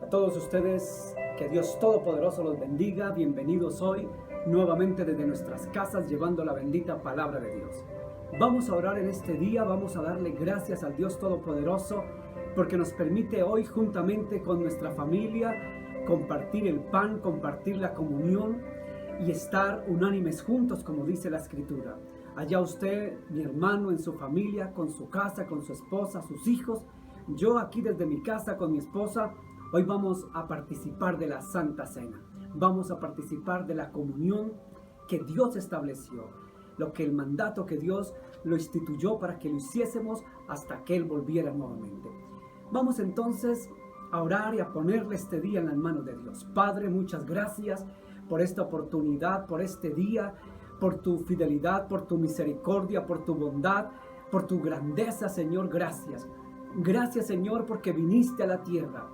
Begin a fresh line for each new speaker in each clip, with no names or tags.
A todos ustedes, que Dios Todopoderoso los bendiga. Bienvenidos hoy nuevamente desde nuestras casas llevando la bendita palabra de Dios. Vamos a orar en este día, vamos a darle gracias al Dios Todopoderoso porque nos permite hoy juntamente con nuestra familia compartir el pan, compartir la comunión y estar unánimes juntos, como dice la Escritura. Allá usted, mi hermano, en su familia, con su casa, con su esposa, sus hijos. Yo aquí desde mi casa con mi esposa. Hoy vamos a participar de la Santa Cena. Vamos a participar de la comunión que Dios estableció. El mandato que Dios lo instituyó para que lo hiciésemos hasta que Él volviera nuevamente. Vamos entonces a orar y a ponerle este día en las manos de Dios. Padre, muchas gracias por esta oportunidad, por este día, por tu fidelidad, por tu misericordia, por tu bondad, por tu grandeza, Señor. Gracias. Gracias, Señor, porque viniste a la tierra,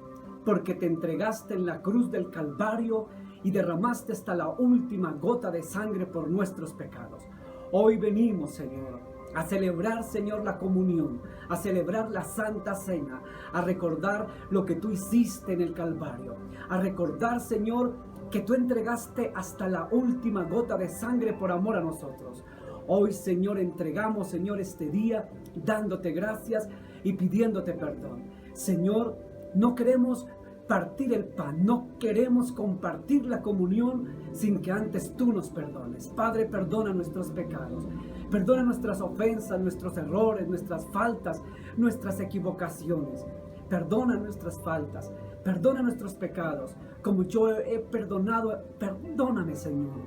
porque te entregaste en la cruz del Calvario y derramaste hasta la última gota de sangre por nuestros pecados. Hoy venimos, Señor, a celebrar, Señor, la comunión, a celebrar la Santa Cena, a recordar lo que tú hiciste en el Calvario, a recordar, Señor, que tú entregaste hasta la última gota de sangre por amor a nosotros. Hoy, Señor, entregamos, Señor, este día dándote gracias y pidiéndote perdón. Señor, no queremos partir el pan, no queremos compartir la comunión sin que antes tú nos perdones. Padre, perdona nuestros pecados, perdona nuestras ofensas, nuestros errores, nuestras faltas, nuestras equivocaciones. Perdona nuestras faltas, perdona nuestros pecados, como yo he perdonado. Perdóname, Señor.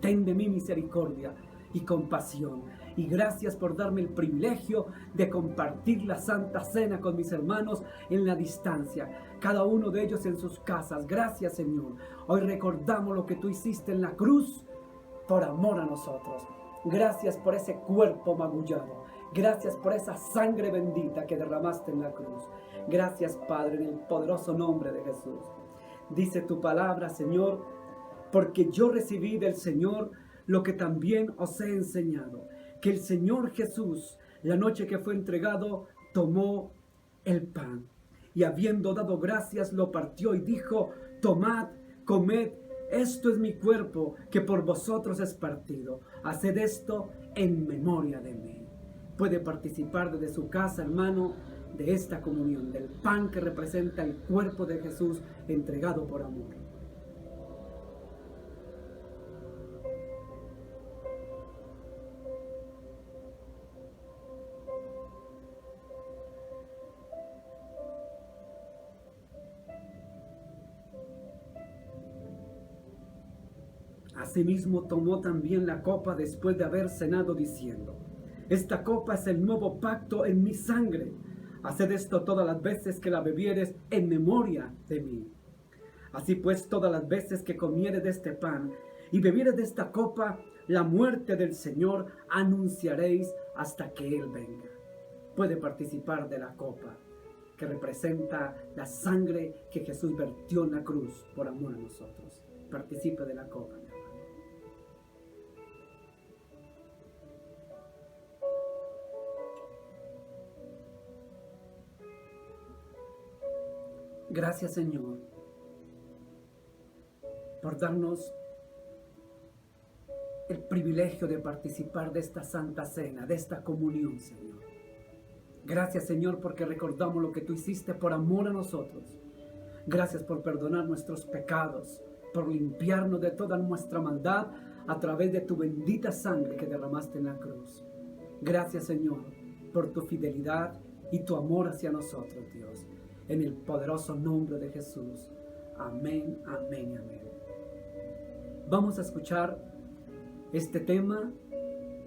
Ten de mí misericordia y compasión. Y gracias por darme el privilegio de compartir la Santa Cena con mis hermanos en la distancia, cada uno de ellos en sus casas. Gracias, Señor. Hoy recordamos lo que tú hiciste en la cruz por amor a nosotros. Gracias por ese cuerpo magullado. Gracias por esa sangre bendita que derramaste en la cruz. Gracias, Padre, en el poderoso nombre de Jesús. Dice tu palabra, Señor, porque yo recibí del Señor lo que también os he enseñado, que el Señor Jesús, la noche que fue entregado, tomó el pan y habiendo dado gracias, lo partió y dijo: tomad, comed, esto es mi cuerpo que por vosotros es partido. Haced esto en memoria de mí. Puede participar desde su casa, hermano, de esta comunión, del pan que representa el cuerpo de Jesús entregado por amor. Asimismo tomó también la copa después de haber cenado, diciendo: esta copa es el nuevo pacto en mi sangre. Haced esto todas las veces que la bebiereis en memoria de mí. Así pues, todas las veces que comiereis de este pan y bebiereis de esta copa, la muerte del Señor anunciaréis hasta que Él venga. Puede participar de la copa que representa la sangre que Jesús vertió en la cruz por amor a nosotros. Participe de la copa. Gracias, Señor, por darnos el privilegio de participar de esta Santa Cena, de esta comunión, Señor. Gracias, Señor, porque recordamos lo que tú hiciste por amor a nosotros. Gracias por perdonar nuestros pecados, por limpiarnos de toda nuestra maldad a través de tu bendita sangre que derramaste en la cruz. Gracias, Señor, por tu fidelidad y tu amor hacia nosotros, Dios. En el poderoso nombre de Jesús. Amén, amén, amén. Vamos a escuchar este tema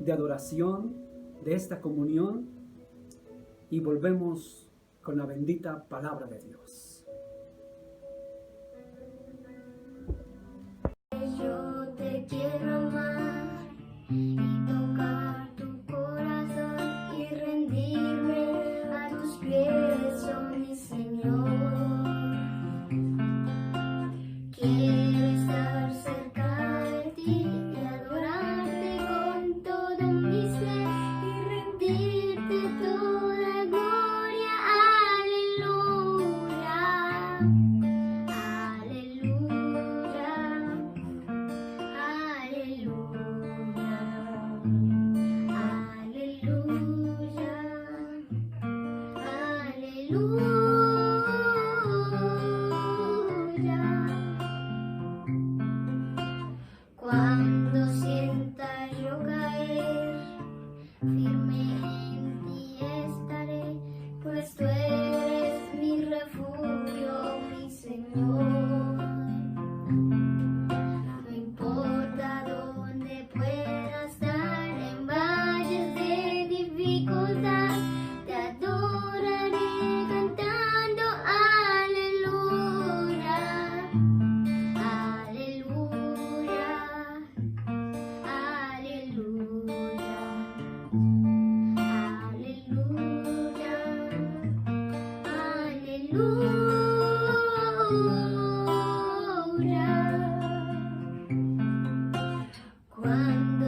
de adoración, de esta comunión, y volvemos con la bendita palabra de Dios.
Yo te quiero amar y tocar tu corazón y rendirme a tus pies, oh mi Señor. Quiero estar cerca de ti y adorarte con todo mi ser y rendirte toda gloria, aleluya.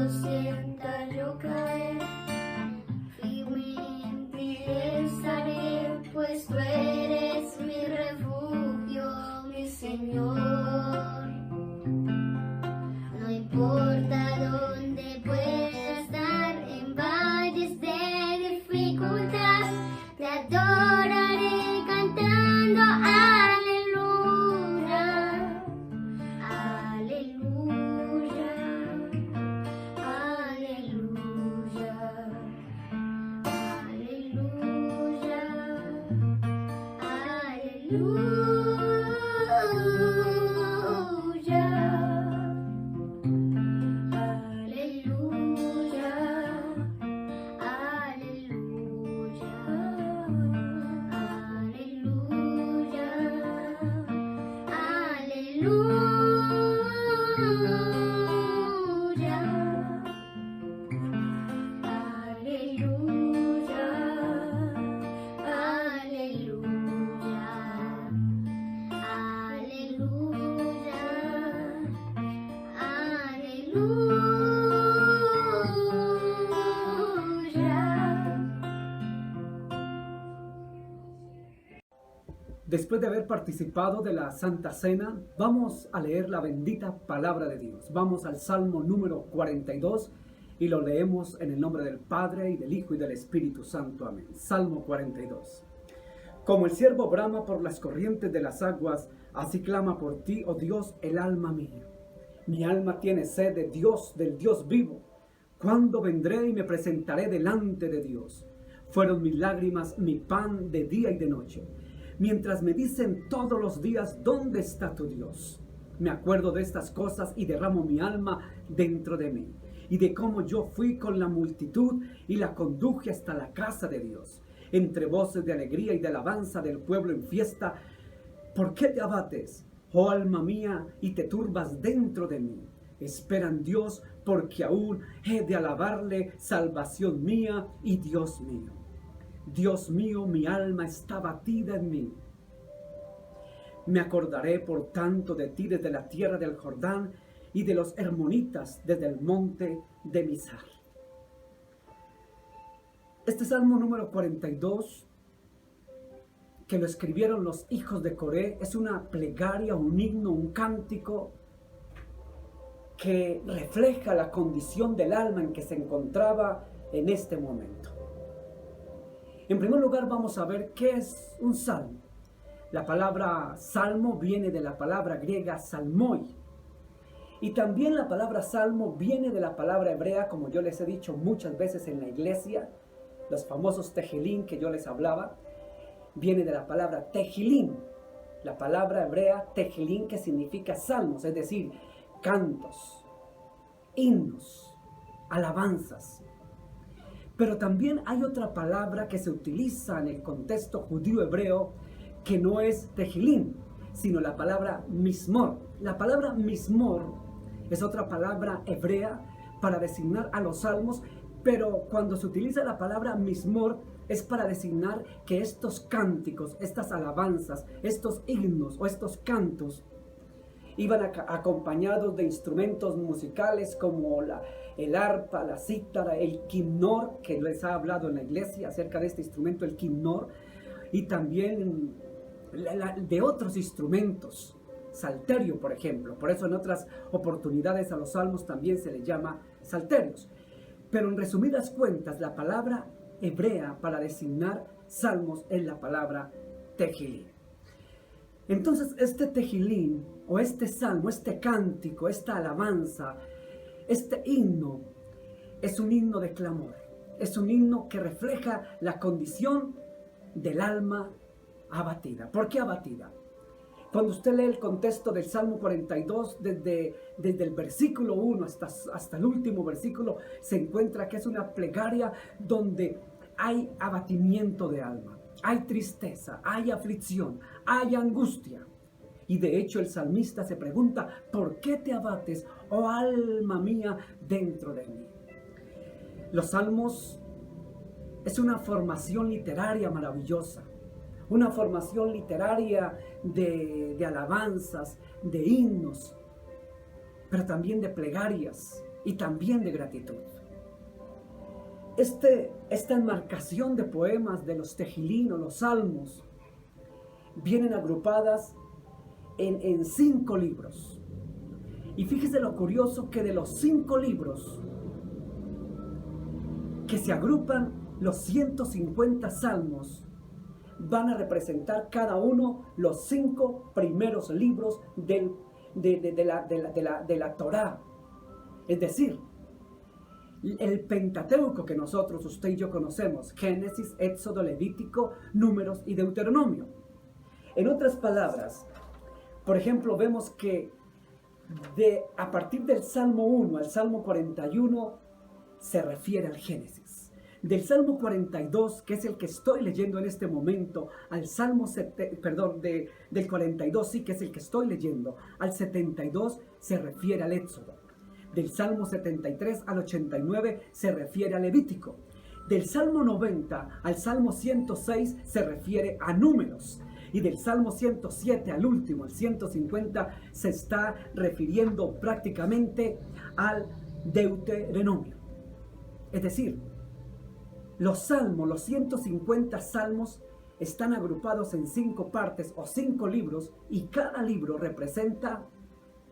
cuando sienta yo caer, firme en ti estaré, pues tú eres mi refugio, mi Señor. No importa dónde pueda estar, en valles de dificultad, te adoraré cantando aleluya, aleluya, aleluya, aleluya,
Después de haber participado de la Santa Cena, vamos a leer la bendita palabra de Dios. Vamos al Salmo número 42 y lo leemos en el nombre del Padre y del Hijo y del Espíritu Santo. Amén. Salmo 42. Como el ciervo brama por las corrientes de las aguas, así clama por ti, oh Dios, el alma mía. Mi alma tiene sed de Dios, del Dios vivo. ¿Cuándo vendré y me presentaré delante de Dios? Fueron mis lágrimas mi pan de día y de noche, mientras me dicen todos los días, ¿dónde está tu Dios? Me acuerdo de estas cosas y derramo mi alma dentro de mí, y de cómo yo fui con la multitud y la conduje hasta la casa de Dios, entre voces de alegría y de alabanza del pueblo en fiesta. ¿Por qué te abates, oh alma mía, y te turbas dentro de mí? Espera en Dios, porque aún he de alabarle, salvación mía y Dios mío. Dios mío, mi alma está batida en mí. Me acordaré, por tanto, de ti desde la tierra del Jordán y de los hermonitas desde el monte de Mizar. Este Salmo número 42, que lo escribieron los hijos de Coré, es una plegaria, un himno, un cántico que refleja la condición del alma en que se encontraba en este momento. En primer lugar, vamos a ver qué es un salmo. La palabra salmo viene de la palabra griega salmoi. Y también la palabra salmo viene de la palabra hebrea, como yo les he dicho muchas veces en la iglesia, los famosos tejilín que yo les hablaba, viene de la palabra tejilín. La palabra hebrea tejilín, que significa salmos, es decir, cantos, himnos, alabanzas. Pero también hay otra palabra que se utiliza en el contexto judío hebreo que no es tejilín, sino la palabra mismor. La palabra mismor es otra palabra hebrea para designar a los salmos, pero cuando se utiliza la palabra mismor es para designar que estos cánticos, estas alabanzas, estos himnos o estos cantos iban acompañados de instrumentos musicales como el arpa, la cítara, el quimnor, que les ha hablado en la iglesia acerca de este instrumento, el quimnor, y también de otros instrumentos, salterio, por ejemplo. Por eso en otras oportunidades a los salmos también se les llama salterios. Pero en resumidas cuentas, la palabra hebrea para designar salmos es la palabra tejilín. Entonces, este tejilín, o este salmo, este cántico, esta alabanza, este himno, es un himno de clamor. Es un himno que refleja la condición del alma abatida. ¿Por qué abatida? Cuando usted lee el contexto del Salmo 42, desde el versículo 1 hasta el último versículo, se encuentra que es una plegaria donde hay abatimiento de alma. Hay tristeza, hay aflicción, hay angustia. Y de hecho el salmista se pregunta, ¿por qué te abates, oh alma mía, dentro de mí? Los salmos es una formación literaria maravillosa, una formación literaria de alabanzas, de himnos, pero también de plegarias, y también de gratitud. Esta enmarcación de poemas de los Tejilín o los Salmos vienen agrupadas en 5 libros. Y fíjese lo curioso que de los 5 libros que se agrupan, los 150 salmos van a representar cada uno los 5 primeros libros de la Torá. Es decir, el Pentateuco que nosotros, usted y yo conocemos: Génesis, Éxodo, Levítico, Números y Deuteronomio. En otras palabras, por ejemplo, vemos que a partir del Salmo 1 al Salmo 41 se refiere al Génesis. Del Salmo 42, que es el que estoy leyendo en este momento, al Salmo, del 42, sí, que es el que estoy leyendo, al 72 se refiere al Éxodo. Del Salmo 73 al 89 se refiere a Levítico. Del Salmo 90 al Salmo 106 se refiere a Números. Y del Salmo 107 al último, el 150, se está refiriendo prácticamente al Deuteronomio. Es decir, los salmos, los 150 salmos, están agrupados en 5 partes o 5 libros, y cada libro representa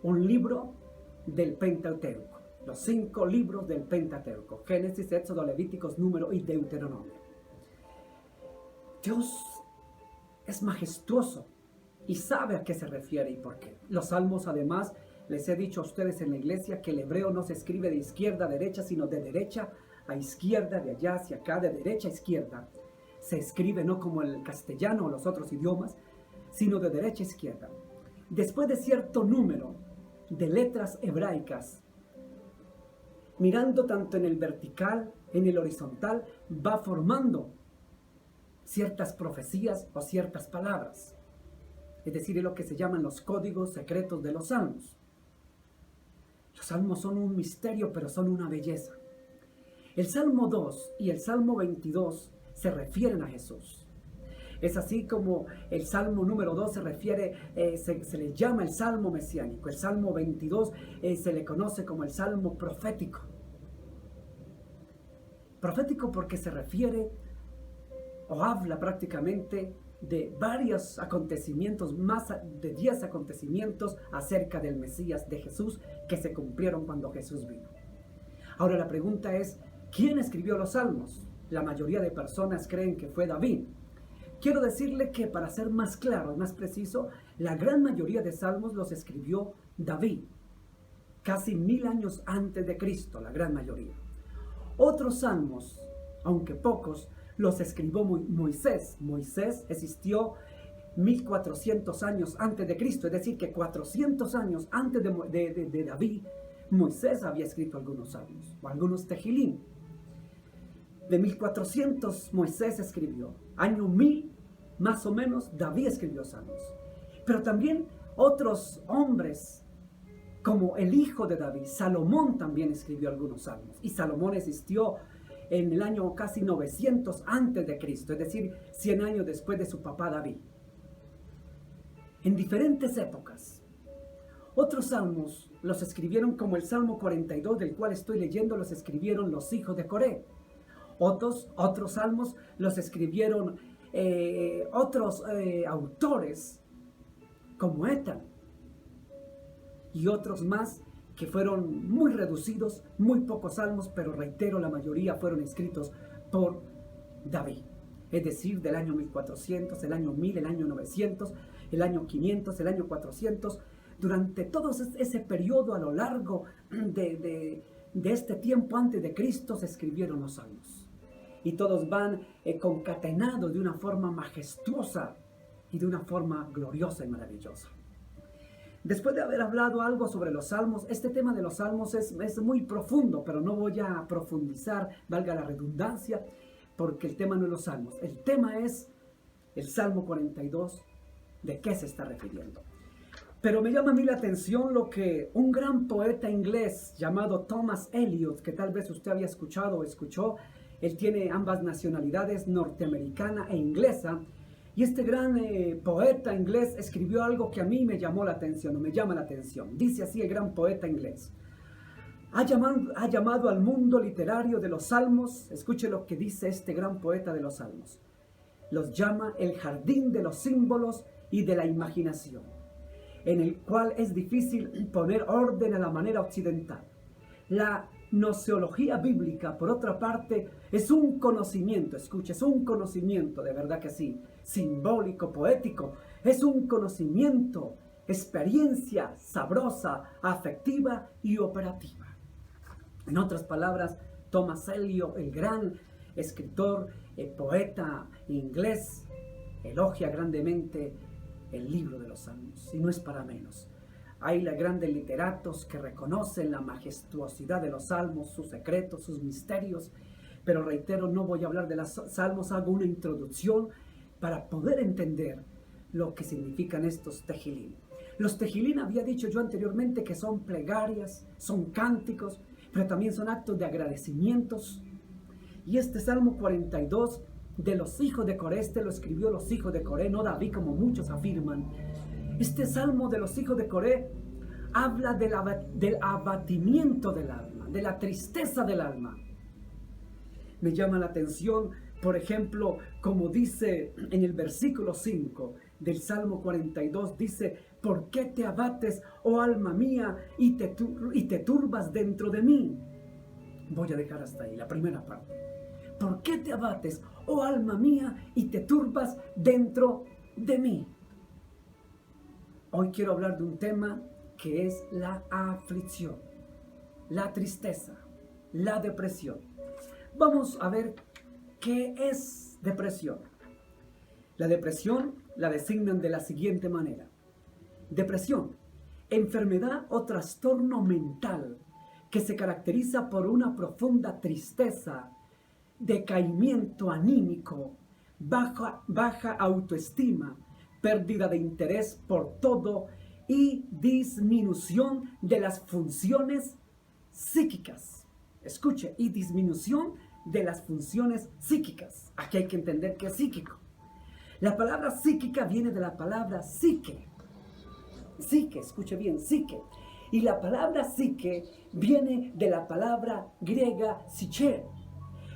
un libro del Pentateuco. Los 5 libros del Pentateuco: Génesis, Éxodo, Levíticos, Número y Deuteronomio. Dios es majestuoso y sabe a qué se refiere y por qué. Los salmos, además, les he dicho a ustedes en la iglesia que el hebreo no se escribe de izquierda a derecha, sino de derecha a izquierda, de allá hacia acá, de derecha a izquierda. Se escribe no como el castellano o los otros idiomas, sino de derecha a izquierda. Después de cierto número de letras hebraicas, mirando tanto en el vertical, en el horizontal, va formando ciertas profecías o ciertas palabras. Es decir, es lo que se llaman los códigos secretos de los salmos. Los salmos son un misterio, pero son una belleza. El Salmo 2 y el Salmo 22 se refieren a Jesús. Es así como el Salmo número 2 se refiere, se le llama el Salmo mesiánico. El Salmo 22 se le conoce como el Salmo profético. Profético porque se refiere o habla prácticamente de varios acontecimientos, más de 10 acontecimientos acerca del Mesías, de Jesús, que se cumplieron cuando Jesús vino. Ahora la pregunta es, ¿quién escribió los salmos? La mayoría de personas creen que fue David. Quiero decirle que, para ser más claro, más preciso, la gran mayoría de salmos los escribió David, casi 1000 años antes de Cristo, la gran mayoría. Otros salmos, aunque pocos, los escribió Moisés. Moisés existió 1400 años antes de Cristo, es decir, que 400 años antes de David, Moisés había escrito algunos salmos, o algunos tejilín. De 1400 Moisés escribió, año 1000 más o menos David escribió salmos. Pero también otros hombres, como el hijo de David, Salomón, también escribió algunos salmos. Y Salomón existió en el año casi 900 antes de Cristo, es decir, 100 años después de su papá David. En diferentes épocas. Otros salmos los escribieron, como el Salmo 42, del cual estoy leyendo, los escribieron los hijos de Coré. Otros salmos los escribieron otros autores, como Etán. Y otros más que fueron muy reducidos, muy pocos salmos, pero reitero, la mayoría fueron escritos por David. Es decir, del año 1400, el año 1000, el año 900, el año 500, el año 400. Durante todo ese periodo, a lo largo de este tiempo antes de Cristo, se escribieron los salmos. Y todos van concatenados de una forma majestuosa y de una forma gloriosa y maravillosa. Después de haber hablado algo sobre los salmos, este tema de los salmos es muy profundo, pero no voy a profundizar, valga la redundancia, porque el tema no es los salmos. El tema es el Salmo 42, ¿de qué se está refiriendo? Pero me llama a mí la atención lo que un gran poeta inglés llamado Thomas Eliot, que tal vez usted había escuchado o escuchó, él tiene ambas nacionalidades, norteamericana e inglesa, y este gran poeta inglés escribió algo que a mí me llamó la atención, o me llama la atención. Dice así el gran poeta inglés: ha llamado al mundo literario de los salmos, escuche lo que dice este gran poeta de los salmos, los llama el jardín de los símbolos y de la imaginación, en el cual es difícil poner orden a la manera occidental. La gnoseología bíblica, por otra parte, es un conocimiento, escuche, es un conocimiento, de verdad que sí, simbólico, poético, es un conocimiento, experiencia sabrosa, afectiva y operativa. En otras palabras, Thomas Elliot, el gran escritor, poeta inglés, elogia grandemente el libro de los Salmos, y no es para menos. Hay grandes literatos que reconocen la majestuosidad de los salmos, sus secretos, sus misterios, pero reitero, no voy a hablar de los salmos, hago una introducción para poder entender lo que significan estos tejilín. Los tejilín, había dicho yo anteriormente, que son plegarias, son cánticos, pero también son actos de agradecimientos. Y este Salmo 42 de los hijos de Coré, este lo escribió los hijos de Coré, no David como muchos afirman. Este Salmo de los hijos de Coré habla del abatimiento del alma, de la tristeza del alma. Me llama la atención, por ejemplo, como dice en el versículo 5 del Salmo 42, dice: ¿por qué te abates, oh alma mía, y te turbas dentro de mí? Voy a dejar hasta ahí, la primera parte. ¿Por qué te abates, oh alma mía, y te turbas dentro de mí? Hoy quiero hablar de un tema que es la aflicción, la tristeza, la depresión. Vamos a ver qué es depresión. La depresión la designan de la siguiente manera. Depresión, enfermedad o trastorno mental que se caracteriza por una profunda tristeza, decaimiento anímico, baja autoestima, pérdida de interés por todo y disminución de las funciones psíquicas. Escuche, y disminución de las funciones psíquicas. Aquí hay que entender que es psíquico. La palabra psíquica viene de la palabra psique. Psique, escuche bien, psique. Y la palabra psique viene de la palabra griega psiche.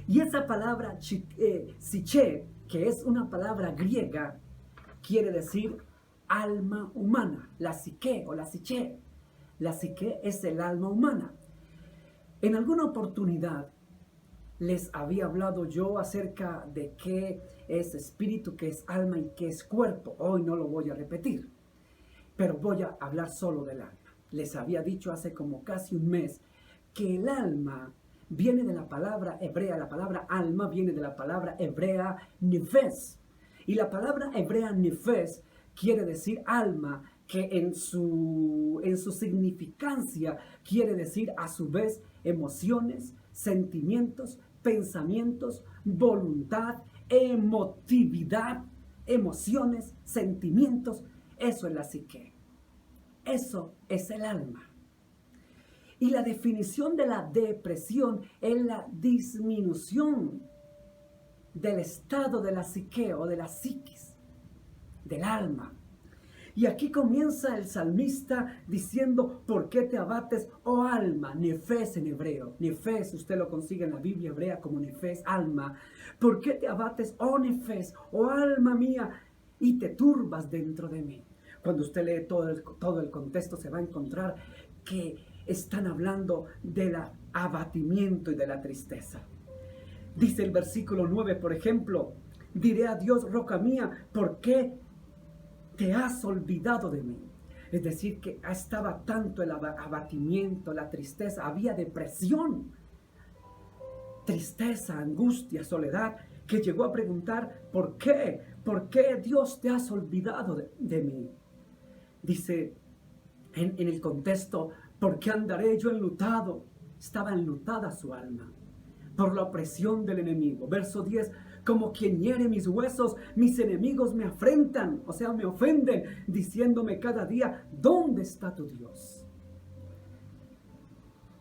Y esa palabra psiche, que es una palabra griega, quiere decir alma humana, la psique o la psiche. La psique es el alma humana. En alguna oportunidad les había hablado yo acerca de qué es espíritu, qué es alma y qué es cuerpo. Hoy no lo voy a repetir, pero voy a hablar solo del alma. Les había dicho hace como casi un mes que el alma viene de la palabra hebrea, la palabra alma viene de la palabra hebrea nefes. Y la palabra hebrea nefes quiere decir alma, que en su significancia quiere decir a su vez emociones, sentimientos, pensamientos, voluntad, emotividad, emociones, sentimientos. Eso es la psique. Eso es el alma. Y la definición de la depresión es la disminución del estado de la psique o de la psiquis, del alma. Y aquí comienza el salmista diciendo: ¿por qué te abates, oh alma? Nefes en hebreo. Nefes, usted lo consigue en la Biblia hebrea como nefes, alma. ¿Por qué te abates, oh nefes, oh alma mía, y te turbas dentro de mí? Cuando usted lee todo el contexto, se va a encontrar que están hablando del abatimiento y de la tristeza. Dice el versículo 9, por ejemplo: diré a Dios, roca mía, ¿por qué te has olvidado de mí? Es decir, que estaba tanto el abatimiento, la tristeza, había depresión, tristeza, angustia, soledad, que llegó a preguntar: ¿por qué? ¿Por qué Dios te has olvidado de mí? Dice en el contexto: ¿por qué andaré yo enlutado? Estaba enlutada su alma por la opresión del enemigo. Verso 10, como quien hiere mis huesos, mis enemigos me afrentan, o sea, me ofenden, diciéndome cada día: ¿dónde está tu Dios?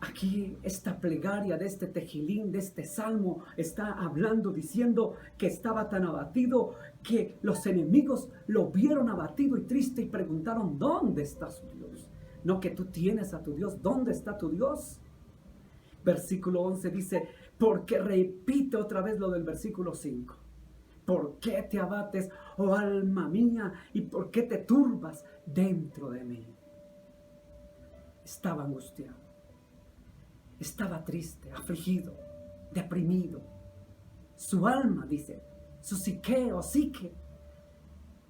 Aquí esta plegaria de este tejilín, de este salmo, está hablando, diciendo que estaba tan abatido que los enemigos lo vieron abatido y triste y preguntaron: ¿dónde está su Dios? No que tú tienes a tu Dios, ¿dónde está tu Dios? versículo 11 dice, porque repite otra vez lo del versículo 5. ¿Por qué te abates, oh alma mía, y por qué te turbas dentro de mí? Estaba angustiado, estaba triste, afligido, deprimido. Su alma, dice, su psique o psique,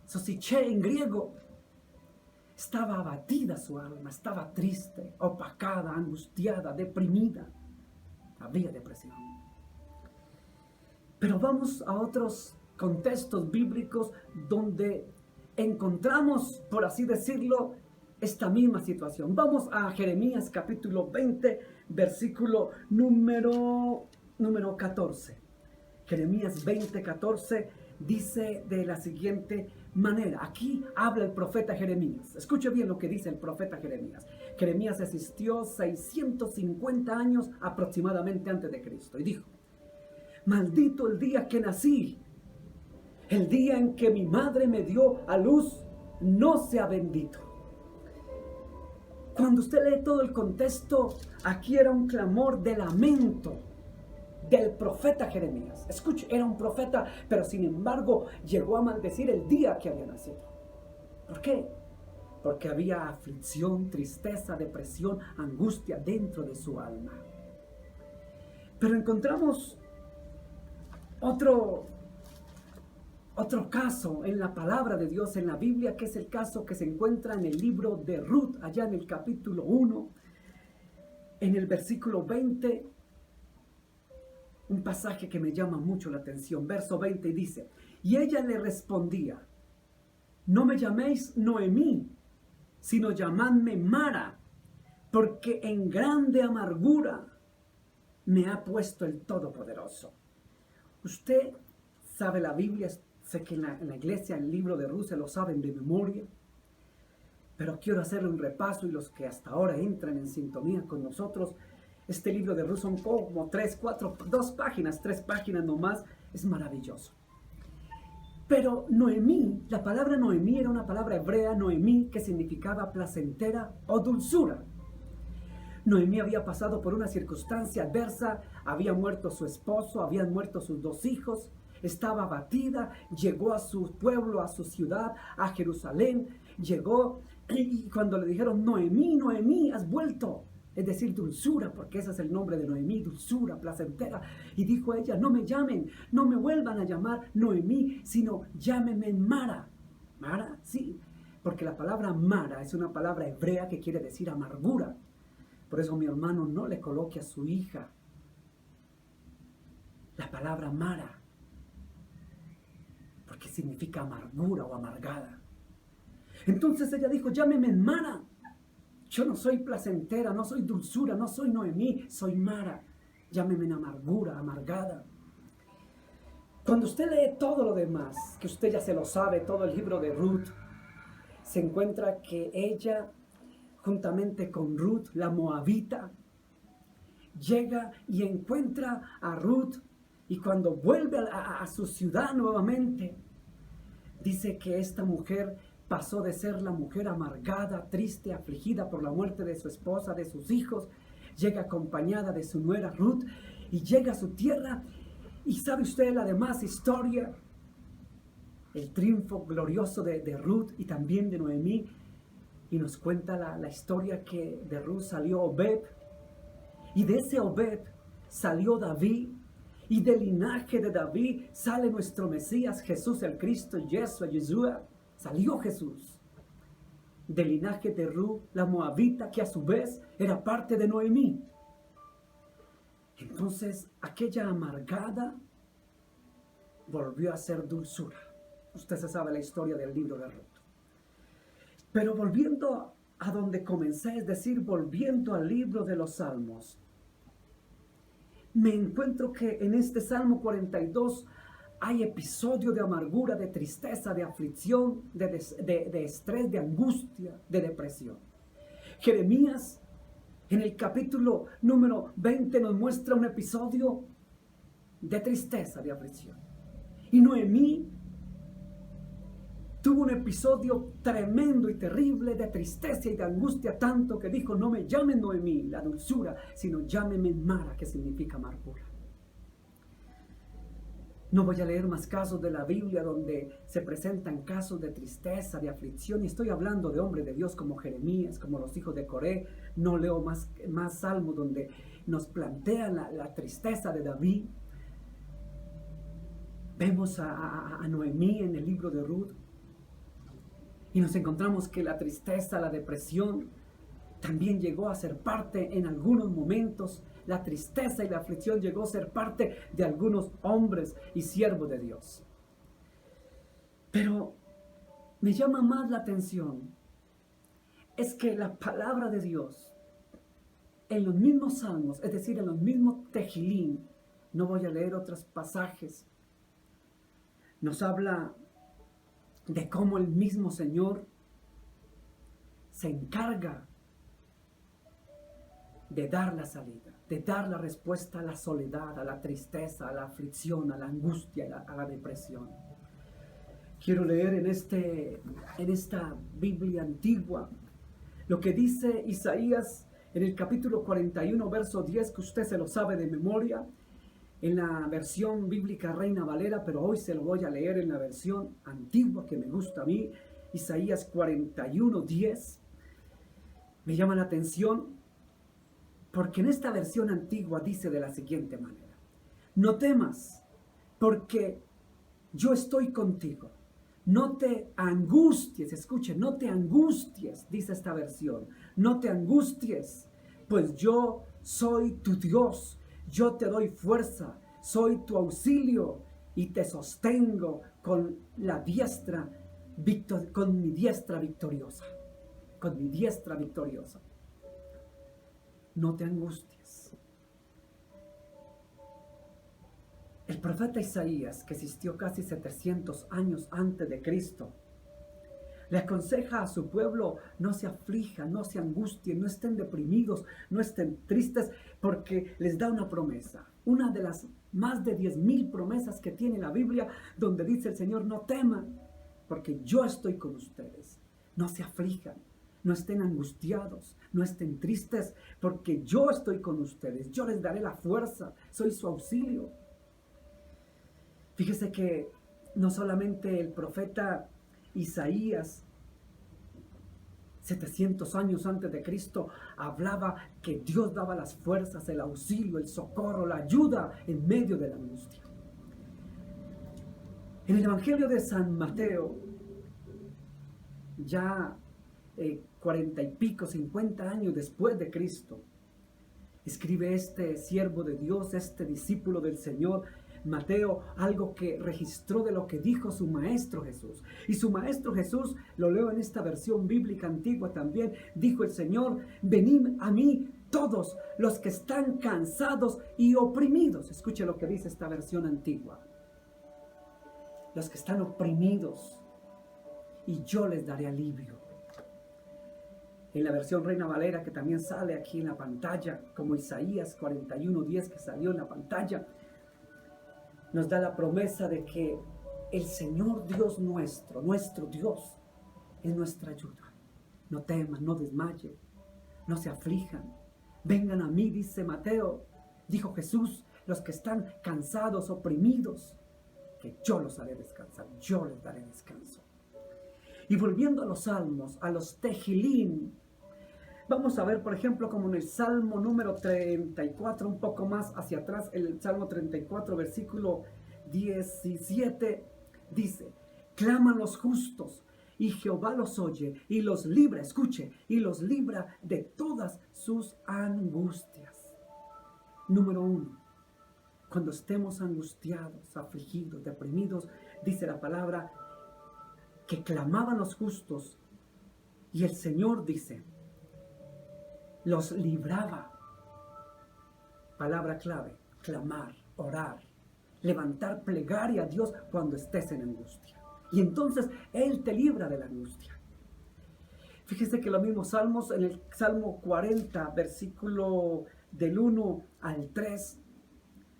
su psiche en griego, estaba abatida su alma, estaba triste, opacada, angustiada, deprimida. Había depresión. Pero vamos a otros contextos bíblicos donde encontramos, por así decirlo, esta misma situación. Vamos a Jeremías capítulo 20, versículo número 14. Jeremías 20, 14 dice de la siguiente manera. Aquí habla el profeta Jeremías. Escuche bien lo que dice el profeta Jeremías. Jeremías asistió 650 años aproximadamente antes de Cristo y dijo: maldito el día que nací, el día en que mi madre me dio a luz, no sea bendito. Cuando usted lee todo el contexto, aquí era un clamor de lamento del profeta Jeremías. Escuche, era un profeta, pero sin embargo llegó a maldecir el día que había nacido. ¿Por qué? Porque había aflicción, tristeza, depresión, angustia dentro de su alma. Pero encontramos otro caso en la palabra de Dios, en la Biblia, que es el caso que se encuentra en el libro de Ruth, allá en el capítulo 1, en el versículo 20, un pasaje que me llama mucho la atención, verso 20, y dice: y ella le respondía, no me llaméis Noemí, sino llamadme Mara, porque en grande amargura me ha puesto el Todopoderoso. Usted sabe la Biblia, sé que en la iglesia, el libro de Ruth se lo saben de memoria, pero quiero hacerle un repaso, y los que hasta ahora entran en sintonía con nosotros, este libro de Ruth son como 3 páginas nomás, es maravilloso. Pero Noemí, la palabra Noemí era una palabra hebrea, Noemí, que significaba placentera o dulzura. Noemí había pasado por una circunstancia adversa, había muerto su esposo, habían muerto sus 2 hijos, estaba abatida, llegó a su pueblo, a su ciudad, a Jerusalén, llegó y cuando le dijeron: Noemí, Noemí, has vuelto, es decir, dulzura, porque ese es el nombre de Noemí, dulzura, placentera, y dijo ella: no me llamen, no me vuelvan a llamar Noemí, sino llámenme Mara. Mara, sí, porque la palabra Mara es una palabra hebrea que quiere decir amargura. Por eso, mi hermano, no le coloque a su hija la palabra Mara, porque significa amargura o amargada. Entonces ella dijo: llámeme Mara. Yo no soy placentera, no soy dulzura, no soy Noemí, soy Mara. Llámeme amargura, amargada. Cuando usted lee todo lo demás, que usted ya se lo sabe, todo el libro de Ruth, se encuentra que ella, juntamente con Ruth, la moabita, llega y encuentra a Ruth, y cuando vuelve a su ciudad nuevamente, dice que esta mujer pasó de ser la mujer amargada, triste, afligida por la muerte de su esposa, de sus hijos, llega acompañada de su nuera Ruth, y llega a su tierra, y sabe usted la demás historia, el triunfo glorioso de Ruth y también de Noemí. Y nos cuenta la historia que de Ruth salió Obed, y de ese Obed salió David, y del linaje de David sale nuestro Mesías, Jesús el Cristo, Yeshua, salió Jesús. Del linaje de Ruth, la moabita, que a su vez era parte de Noemí. Entonces, aquella amargada volvió a ser dulzura. Usted se sabe la historia del libro de Ruth. Pero volviendo a donde comencé, es decir, volviendo al libro de los Salmos, me encuentro que en este Salmo 42 hay episodios de amargura, de tristeza, de aflicción, de estrés, de angustia, de depresión. Jeremías, en el capítulo número 20, nos muestra un episodio de tristeza, de aflicción. Y Noemí tuvo un episodio tremendo y terrible de tristeza y de angustia, tanto que dijo: no me llamen Noemí, la dulzura, sino llámeme Mara, que significa amargura. No voy a leer más casos de la Biblia donde se presentan casos de tristeza, de aflicción, y estoy hablando de hombres de Dios como Jeremías, como los hijos de Coré. No leo más salmos donde nos plantean la tristeza de David. Vemos a Noemí en el libro de Ruth y nos encontramos que la tristeza, la depresión también llegó a ser parte en algunos momentos. La tristeza y la aflicción llegó a ser parte de algunos hombres y siervos de Dios. Pero me llama más la atención es que la palabra de Dios en los mismos salmos, es decir, en los mismos Tejilín, no voy a leer otros pasajes, nos habla de cómo el mismo Señor se encarga de dar la salida, de dar la respuesta a la soledad, a la tristeza, a la aflicción, a la angustia, a la depresión. Quiero leer en esta Biblia antigua lo que dice Isaías en el capítulo 41, verso 10, que usted se lo sabe de memoria, en la versión bíblica Reina Valera, pero hoy se lo voy a leer en la versión antigua que me gusta a mí, Isaías 41, 10. Me llama la atención porque en esta versión antigua dice de la siguiente manera: no temas, porque yo estoy contigo. No te angusties, escuchen, no te angusties, dice esta versión. No te angusties, pues yo soy tu Dios. Yo te doy fuerza, soy tu auxilio y te sostengo con mi diestra victoriosa. Con mi diestra victoriosa. No te angusties. El profeta Isaías, que existió casi 700 años antes de Cristo, le aconseja a su pueblo: no se aflijan, no se angustien, no estén deprimidos, no estén tristes, porque les da una promesa. Una de las más de 10,000 promesas que tiene la Biblia, donde dice el Señor: no teman, porque yo estoy con ustedes. No se aflijan, no estén angustiados, no estén tristes, porque yo estoy con ustedes. Yo les daré la fuerza, soy su auxilio. Fíjese que no solamente el profeta Isaías, 700 años antes de Cristo, hablaba que Dios daba las fuerzas, el auxilio, el socorro, la ayuda en medio de la angustia. En el Evangelio de San Mateo, ya 40 y pico, 50 años después de Cristo, escribe este siervo de Dios, este discípulo del Señor, Mateo, algo que registró de lo que dijo su maestro Jesús. Y su maestro Jesús, lo leo en esta versión bíblica antigua también, dijo el Señor: venid a mí todos los que están cansados y oprimidos. Escuche lo que dice esta versión antigua: los que están oprimidos, y yo les daré alivio. En la versión Reina Valera, que también sale aquí en la pantalla, como Isaías 41:10 que salió en la pantalla, nos da la promesa de que el Señor Dios nuestro Dios, es nuestra ayuda. No teman, no desmayen, no se aflijan. Vengan a mí, dice Mateo, dijo Jesús, los que están cansados, oprimidos, que yo los haré descansar, yo les daré descanso. Y volviendo a los salmos, a los Tejilín, vamos a ver, por ejemplo, como en el Salmo número 34, un poco más hacia atrás, el Salmo 34, versículo 17, dice: claman los justos, y Jehová los oye, y los libra, escuche, y los libra de todas sus angustias. Número 1, cuando estemos angustiados, afligidos, deprimidos, dice la palabra, que clamaban los justos, y el Señor, dice, los libraba. Palabra clave: clamar, orar, levantar plegaria a Dios cuando estés en angustia. Y entonces Él te libra de la angustia. Fíjese que los mismos salmos, en el Salmo 40, versículo del 1 al 3,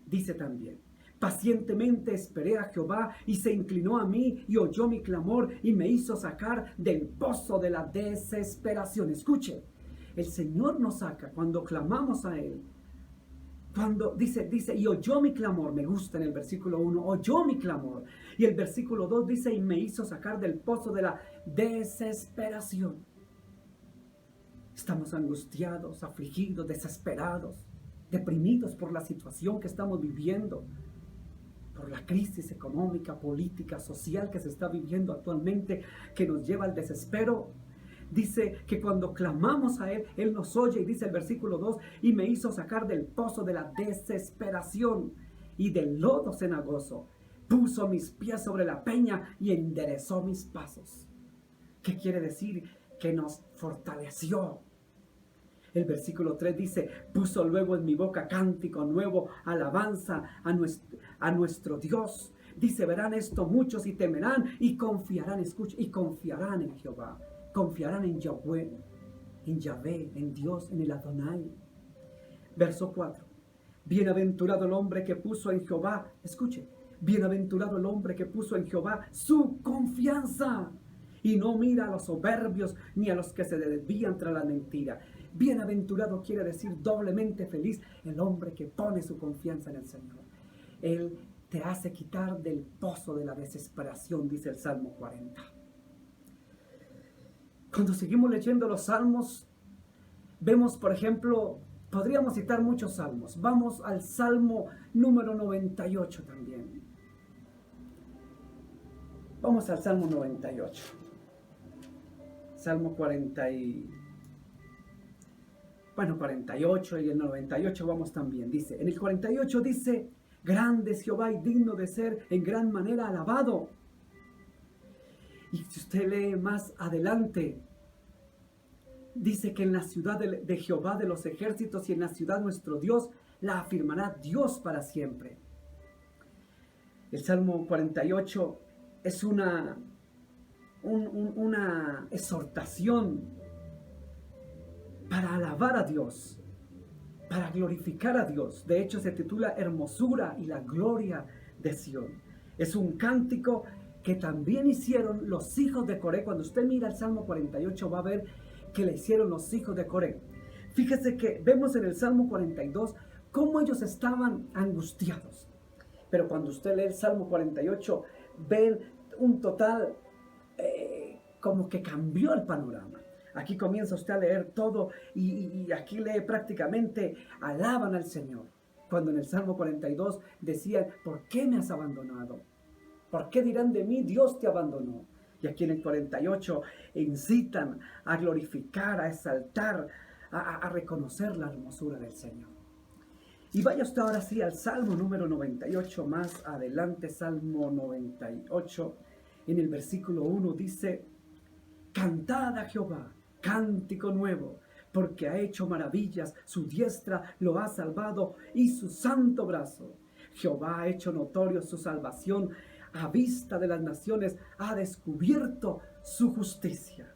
dice también: Pacientemente esperé a Jehová y se inclinó a mí y oyó mi clamor y me hizo sacar del pozo de la desesperación. Escuche, el Señor nos saca cuando clamamos a Él. Cuando dice, y oyó mi clamor, me gusta en el versículo 1, oyó mi clamor. Y el versículo 2 dice, y me hizo sacar del pozo de la desesperación. Estamos angustiados, afligidos, desesperados, deprimidos por la situación que estamos viviendo, por la crisis económica, política, social que se está viviendo actualmente, que nos lleva al desespero. Dice que cuando clamamos a Él, Él nos oye, y dice el versículo 2, y me hizo sacar del pozo de la desesperación y del lodo cenagoso. Puso mis pies sobre la peña y enderezó mis pasos. ¿Qué quiere decir? Que nos fortaleció. El versículo 3 dice, puso luego en mi boca cántico nuevo, alabanza a nuestro Dios. Dice, verán esto muchos y temerán y confiarán, escucha, y confiarán en Jehová. Confiarán en Yahvé, en Dios, en el Adonai. Verso 4. Bienaventurado el hombre que puso en Jehová, escuche, bienaventurado el hombre que puso en Jehová su confianza y no mira a los soberbios ni a los que se desvían tras la mentira. Bienaventurado quiere decir doblemente feliz el hombre que pone su confianza en el Señor. Él te hace quitar del pozo de la desesperación, dice el Salmo 40. Cuando seguimos leyendo los salmos, vemos, por ejemplo, podríamos citar muchos salmos. Vamos al Salmo número 98 también. Vamos al Salmo 98. Salmo 48 y el 98 vamos también. Dice, en el 48 dice, grande es Jehová y digno de ser en gran manera alabado. Y si usted lee más adelante, dice que en la ciudad de Jehová de los ejércitos y en la ciudad nuestro Dios, la afirmará Dios para siempre. El Salmo 48 es una exhortación para alabar a Dios, para glorificar a Dios. De hecho, se titula Hermosura y la gloria de Sión. Es un cántico que también hicieron los hijos de Coré. Cuando usted mira el Salmo 48 va a ver que le hicieron los hijos de Coré. Fíjese que vemos en el Salmo 42 cómo ellos estaban angustiados. Pero cuando usted lee el Salmo 48, ven un total, como que cambió el panorama. Aquí comienza usted a leer todo y aquí lee prácticamente, alaban al Señor. Cuando en el Salmo 42 decían, ¿por qué me has abandonado? ¿Por qué dirán de mí, Dios te abandonó? Y aquí en el 48 incitan a glorificar, a exaltar, a reconocer la hermosura del Señor. Y vaya usted ahora sí al Salmo número 98, más adelante, Salmo 98, en el versículo 1 dice, cantad a Jehová, cántico nuevo, porque ha hecho maravillas, su diestra lo ha salvado y su santo brazo. Jehová ha hecho notorio su salvación, a vista de las naciones ha descubierto su justicia.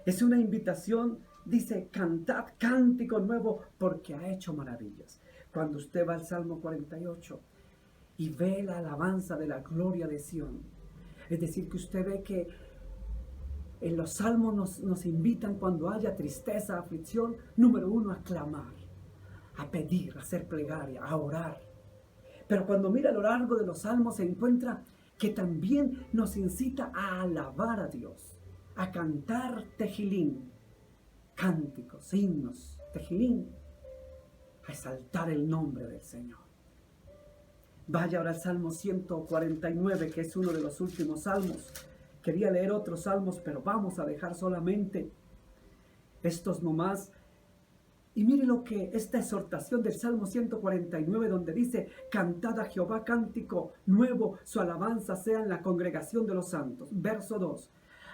Es una invitación, dice, cantad cántico nuevo porque ha hecho maravillas. Cuando usted va al Salmo 48 y ve la alabanza de la gloria de Sión, es decir, que usted ve que en los salmos nos invitan cuando haya tristeza, aflicción, número 1, a clamar, a pedir, a hacer plegaria, a orar. Pero cuando mira a lo largo de los salmos se encuentra que también nos incita a alabar a Dios, a cantar tejilín, cánticos, himnos, tejilín, a exaltar el nombre del Señor. Vaya ahora al Salmo 149, que es uno de los últimos salmos. Quería leer otros salmos, pero vamos a dejar solamente estos nomás. Y mire lo que esta exhortación del Salmo 149, donde dice, cantad a Jehová cántico nuevo, su alabanza sea en la congregación de los santos. Verso 2,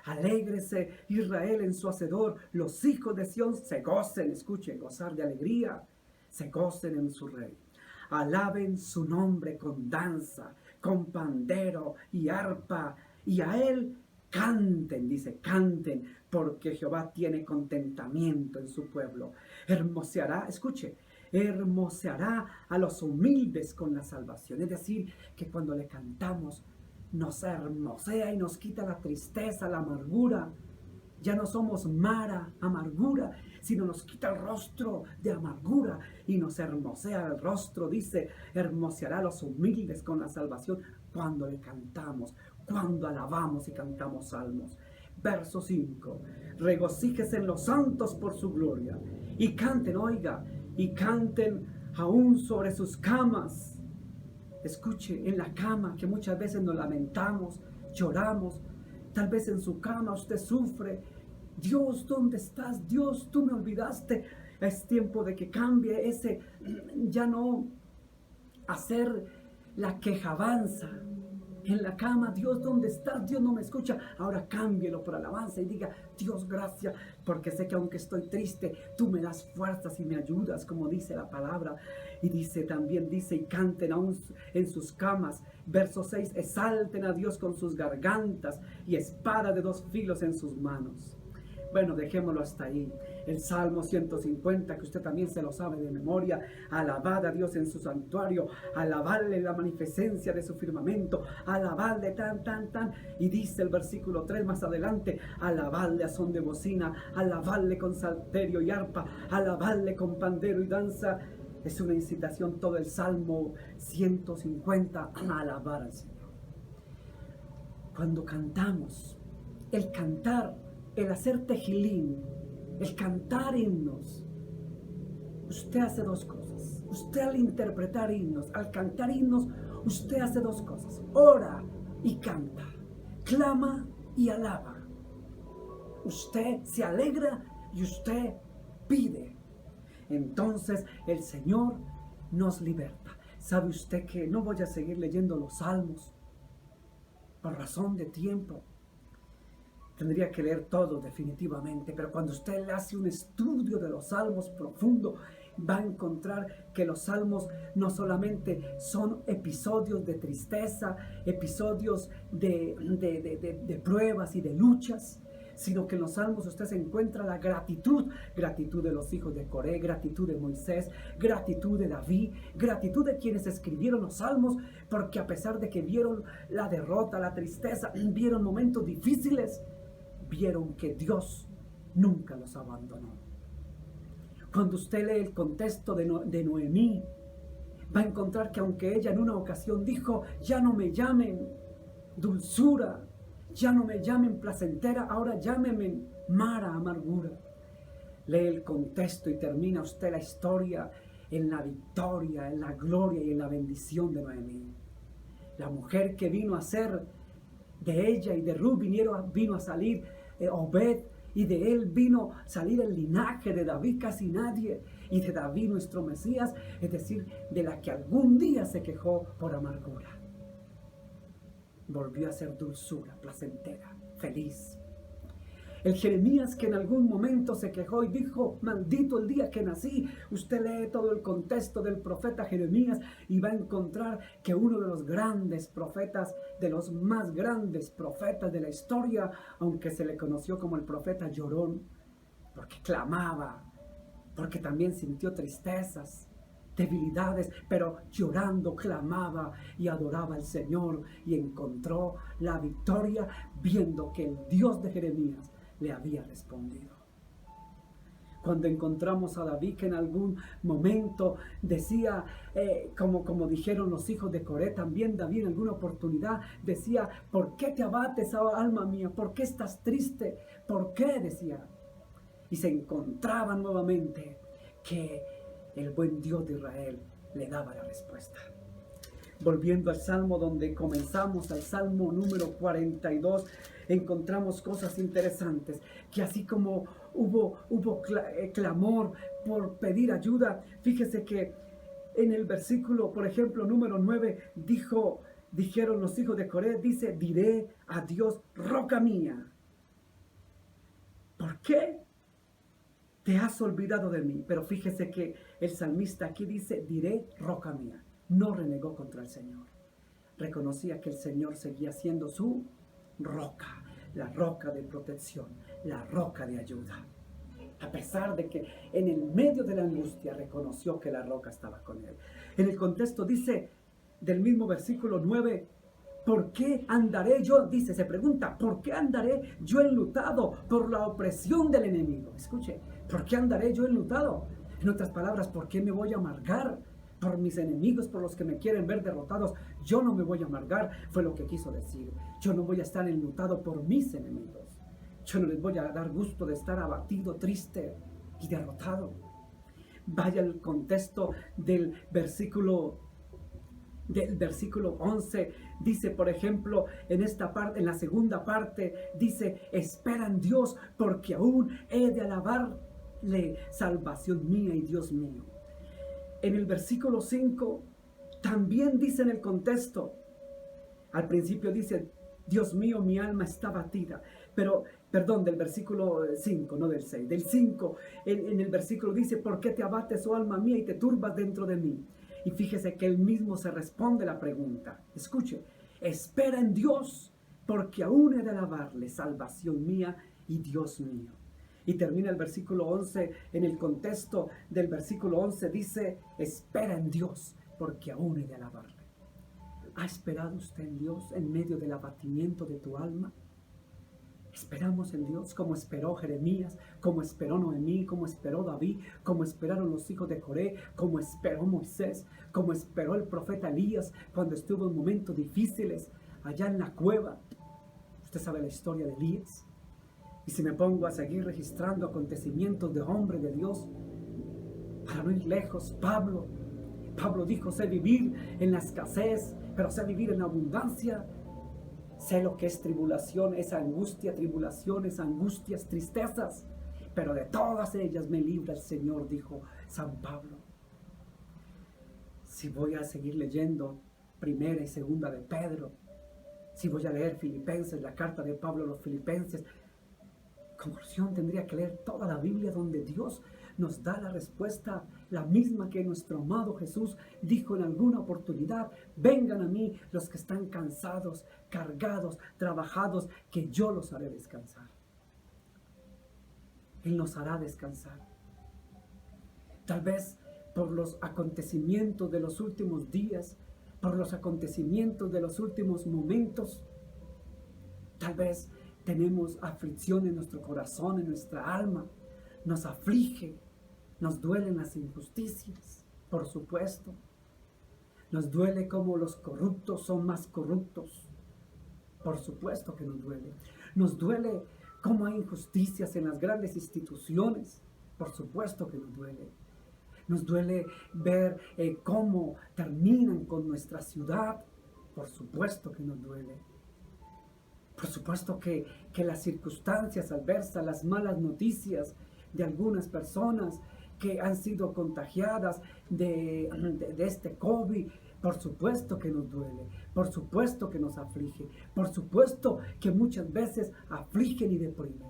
alégrese Israel en su hacedor, los hijos de Sión se gocen, escuchen, gozar de alegría, se gocen en su rey. Alaben su nombre con danza, con pandero y arpa, y a él canten, dice, canten, porque Jehová tiene contentamiento en su pueblo. Hermoseará, escuche, hermoseará a los humildes con la salvación. Es decir, que cuando le cantamos, nos hermosea y nos quita la tristeza, la amargura. Ya no somos Mara, amargura, sino nos quita el rostro de amargura y nos hermosea el rostro. Dice, hermoseará a los humildes con la salvación cuando le cantamos, cuando alabamos y cantamos salmos. Verso 5, regocíjese en los santos por su gloria y canten, oiga, y canten aún sobre sus camas. Escuche, en la cama que muchas veces nos lamentamos, lloramos, tal vez en su cama usted sufre. Dios, ¿dónde estás? Dios, tú me olvidaste. Es tiempo de que cambie ese, ya no hacer la quejabanza. En la cama, Dios, ¿dónde estás? Dios no me escucha. Ahora cámbielo por alabanza y diga, Dios, gracias, porque sé que aunque estoy triste, tú me das fuerzas y me ayudas, como dice la palabra. Y dice, también dice, y canten aún en sus camas. Verso 6, exalten a Dios con sus gargantas y espada de 2 filos en sus manos. Bueno, dejémoslo hasta ahí. El Salmo 150, que usted también se lo sabe de memoria. Alabad a Dios en su santuario, alabadle la magnificencia de su firmamento, alabadle tan. Y dice el versículo 3 más adelante, alabadle a son de bocina, alabadle con salterio y arpa, alabadle con pandero y danza. Es una incitación todo el Salmo 150 a alabar al Señor. Cuando cantamos, el cantar, el hacer tejilín, el cantar himnos, usted hace 2 cosas. Usted al interpretar himnos, al cantar himnos, usted hace 2 cosas. Ora y canta, clama y alaba. Usted se alegra y usted pide. Entonces el Señor nos liberta. ¿Sabe usted que no voy a seguir leyendo los salmos por razón de tiempo? Tendría que leer todo definitivamente, pero cuando usted le hace un estudio de los salmos profundo, va a encontrar que los salmos no solamente son episodios de tristeza, episodios de pruebas y de luchas, sino que en los salmos usted se encuentra la gratitud de los hijos de Coré, gratitud de Moisés, gratitud de David, gratitud de quienes escribieron los salmos, porque a pesar de que vieron la derrota, la tristeza, vieron momentos difíciles, vieron que Dios nunca los abandonó. Cuando usted lee el contexto de Noemí, va a encontrar que aunque ella en una ocasión dijo, ya no me llamen dulzura, ya no me llamen placentera, ahora llámenme Mara, amargura. Lee el contexto y termina usted la historia en la victoria, en la gloria y en la bendición de Noemí. La mujer que vino a ser de ella y de Ruth vino a salir Obed, y de él vino a salir el linaje de David, casi nadie, y de David nuestro Mesías, es decir, de la que algún día se quejó por amargura. Volvió a ser dulzura, placentera, feliz. El Jeremías que en algún momento se quejó y dijo, maldito el día que nací. Usted lee todo el contexto del profeta Jeremías y va a encontrar que uno de los grandes profetas, de los más grandes profetas de la historia, aunque se le conoció como el profeta llorón, porque clamaba, porque también sintió tristezas, debilidades, pero llorando clamaba y adoraba al Señor y encontró la victoria viendo que el Dios de Jeremías le había respondido. Cuando encontramos a David que en algún momento decía, como dijeron los hijos de Coré, también David en alguna oportunidad decía, ¿por qué te abates, alma mía? ¿Por qué estás triste? ¿Por qué? Decía. Y se encontraba nuevamente que el buen Dios de Israel le daba la respuesta. Volviendo al Salmo donde comenzamos, al Salmo número 42, encontramos cosas interesantes, que así como hubo clamor por pedir ayuda, fíjese que en el versículo, por ejemplo, número 9, dijeron los hijos de Coré, dice, diré a Dios, roca mía. ¿Por qué te has olvidado de mí? Pero fíjese que el salmista aquí dice, diré, roca mía. No renegó contra el Señor. Reconocía que el Señor seguía siendo su roca, la roca de protección, la roca de ayuda. A pesar de que en el medio de la angustia reconoció que la roca estaba con él. En el contexto dice del mismo versículo 9, ¿por qué andaré yo? Dice, se pregunta, ¿por qué andaré yo enlutado por la opresión del enemigo? Escuche, ¿por qué andaré yo enlutado? En otras palabras, ¿por qué me voy a amargar por mis enemigos, por los que me quieren ver derrotados? Yo no me voy a amargar, fue lo que quiso decir. Yo no voy a estar enlutado por mis enemigos. Yo no les voy a dar gusto de estar abatido, triste y derrotado. Vaya al contexto del versículo 11, dice, por ejemplo, en esta parte, en la segunda parte, dice, espera en Dios, porque aún he de alabarle, salvación mía y Dios mío. En el versículo 5, también dice en el contexto, al principio dice, Dios mío, mi alma está batida, pero, perdón, del versículo 5, no del 6, del 5, en el versículo dice, ¿por qué te abates, oh alma mía, y te turbas dentro de mí? Y fíjese que él mismo se responde la pregunta. Escuche, espera en Dios, porque aún he de alabarle, salvación mía y Dios mío. Y termina el versículo 11, en el contexto del versículo 11 dice, espera en Dios, porque aún he de alabarle. ¿Ha esperado usted en Dios en medio del abatimiento de tu alma? Esperamos en Dios como esperó Jeremías, como esperó Noemí, como esperó David, como esperaron los hijos de Coré, como esperó Moisés, como esperó el profeta Elías cuando estuvo en momentos difíciles allá en la cueva. Usted sabe la historia de Elías. Y si me pongo a seguir registrando acontecimientos de hombre de Dios, para no ir lejos, Pablo dijo, sé vivir en la escasez, pero sé vivir en la abundancia. Sé lo que es tribulación, esa angustia, tribulaciones, angustias, tristezas, pero de todas ellas me libra el Señor, dijo San Pablo. Si voy a seguir leyendo primera y segunda de Pedro, si voy a leer Filipenses, la carta de Pablo a los Filipenses, conclusión tendría que leer toda la Biblia donde Dios nos da la respuesta, la misma que nuestro amado Jesús dijo en alguna oportunidad, vengan a mí los que están cansados, cargados, trabajados, que yo los haré descansar. Él nos hará descansar. Tal vez por los acontecimientos de los últimos días, por los acontecimientos de los últimos momentos, tal vez tenemos aflicción en nuestro corazón, en nuestra alma, nos aflige, nos duelen las injusticias, por supuesto. Nos duele como los corruptos son más corruptos, por supuesto que nos duele. Nos duele cómo hay injusticias en las grandes instituciones, por supuesto que nos duele. Nos duele ver cómo terminan con nuestra ciudad, por supuesto que nos duele. Por supuesto que las circunstancias adversas, las malas noticias de algunas personas que han sido contagiadas de este COVID, por supuesto que nos duele, por supuesto que nos aflige, por supuesto que muchas veces afligen y deprimen.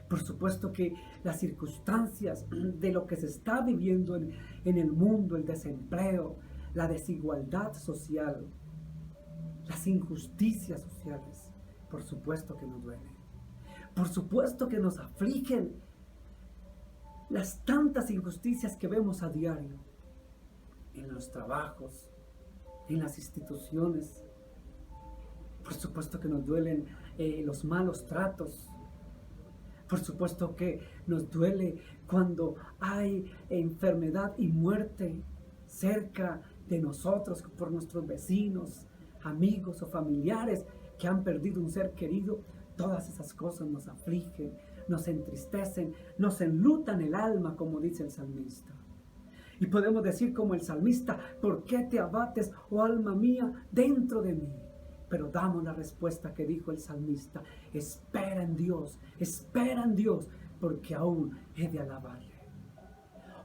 Por supuesto que las circunstancias de lo que se está viviendo en el mundo, el desempleo, la desigualdad social, las injusticias sociales, por supuesto que nos duelen. Por supuesto que nos afligen las tantas injusticias que vemos a diario en los trabajos, en las instituciones. Por supuesto que nos duelen los malos tratos. Por supuesto que nos duele cuando hay enfermedad y muerte cerca de nosotros por nuestros vecinos, amigos o familiares que han perdido un ser querido. Todas esas cosas nos afligen, nos entristecen, nos enlutan el alma, como dice el salmista. Y podemos decir como el salmista, ¿por qué te abates, oh alma mía, dentro de mí? Pero damos la respuesta que dijo el salmista, espera en Dios, porque aún he de alabarle.